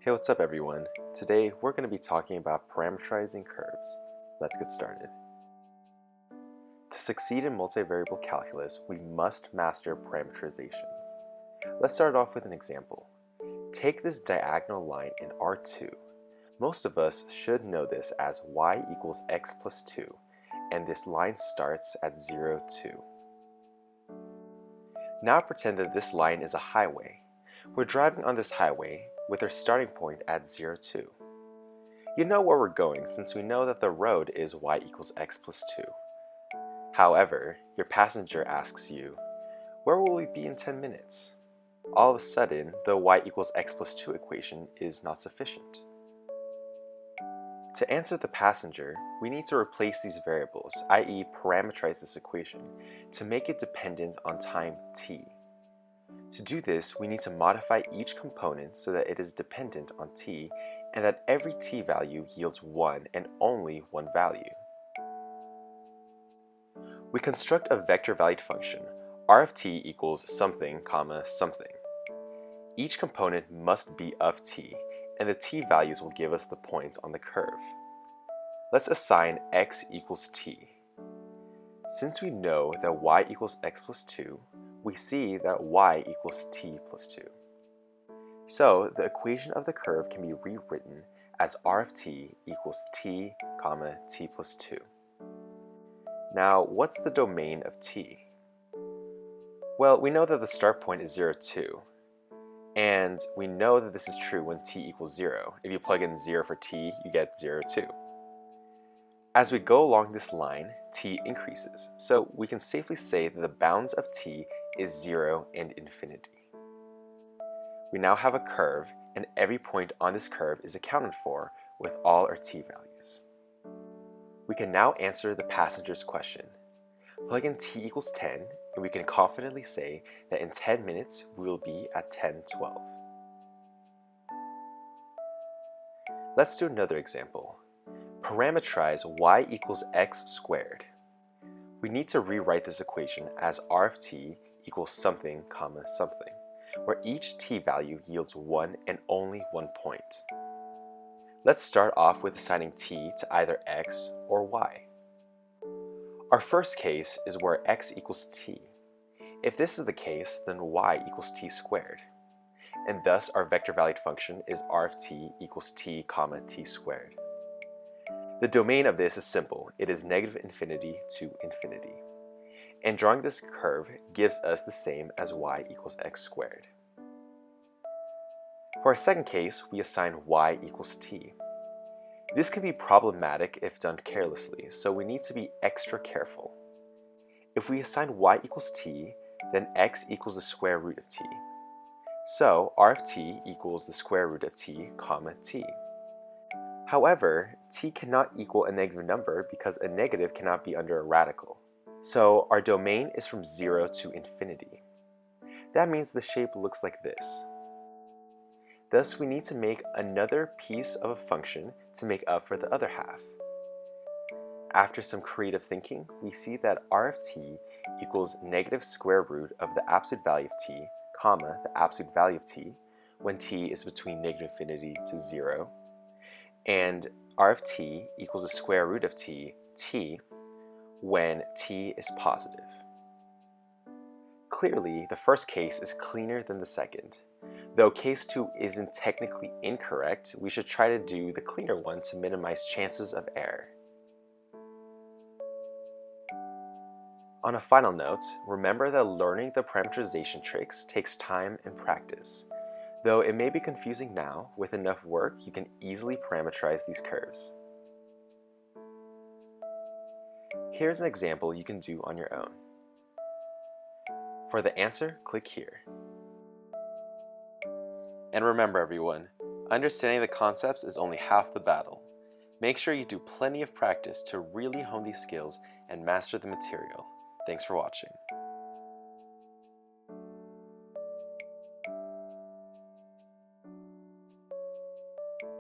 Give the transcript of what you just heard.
Hey, what's up everyone? Today we're going to be talking about parameterizing curves. Let's get started. To succeed in multivariable calculus, we must master parameterizations. Let's start off with an example. Take this diagonal line in R2. Most of us should know this as y equals x plus 2, and this line starts at 0, 2. Now pretend that this line is a highway. We're driving on this highway with our starting point at 0, 2. You know where we're going since we know that the road is y equals x plus 2. However, your passenger asks you, where will we be in 10 minutes? All of a sudden, the y equals x plus 2 equation is not sufficient. To answer the passenger, we need to replace these variables, i.e. parameterize this equation, to make it dependent on time t. To do this, we need to modify each component so that it is dependent on t and that every t value yields one and only one value. We construct a vector-valued function, r of t equals something, comma, something. Each component must be of t, and the t values will give us the points on the curve. Let's assign x equals t. Since we know that y equals x plus 2, we see that y equals t plus 2. So the equation of the curve can be rewritten as r of t equals t, comma, t plus 2. Now, what's the domain of t? Well, we know that the start point is 0, 2. And we know that this is true when t equals 0. If you plug in 0 for t, you get 0, 2. As we go along this line, t increases, so we can safely say that the bounds of t is 0 and infinity. We now have a curve, and every point on this curve is accounted for with all our t values. We can now answer the passenger's question. Plug in t equals 10, and we can confidently say that in 10 minutes we will be at 10:12. Let's do another example. Parameterize y equals x squared. We need to rewrite this equation as r of t equals something, comma, something, where each t value yields one and only one point. Let's start off with assigning t to either x or y. Our first case is where x equals t. If this is the case, then y equals t squared. And thus our vector-valued function is r of t equals t, comma, t squared. The domain of this is simple. It is negative infinity to infinity. And drawing this curve gives us the same as y equals x squared. For our second case, we assign y equals t. This can be problematic if done carelessly, so we need to be extra careful. If we assign y equals t, then x equals the square root of t. So r of t equals the square root of t, comma, t. However, t cannot equal a negative number because a negative cannot be under a radical. So our domain is from 0 to infinity. That means the shape looks like this. Thus, we need to make another piece of a function to make up for the other half. After some creative thinking, we see that r of t equals negative square root of the absolute value of t, comma, the absolute value of t, when t is between negative infinity to 0, and r of t equals the square root of t, when t is positive. Clearly, the first case is cleaner than the second. Though case 2 isn't technically incorrect, we should try to do the cleaner one to minimize chances of error. On a final note, remember that learning the parameterization tricks takes time and practice. Though it may be confusing now, with enough work you can easily parameterize these curves. Here's an example you can do on your own. For the answer, click here. And remember everyone, understanding the concepts is only half the battle. Make sure you do plenty of practice to really hone these skills and master the material. Thanks for watching.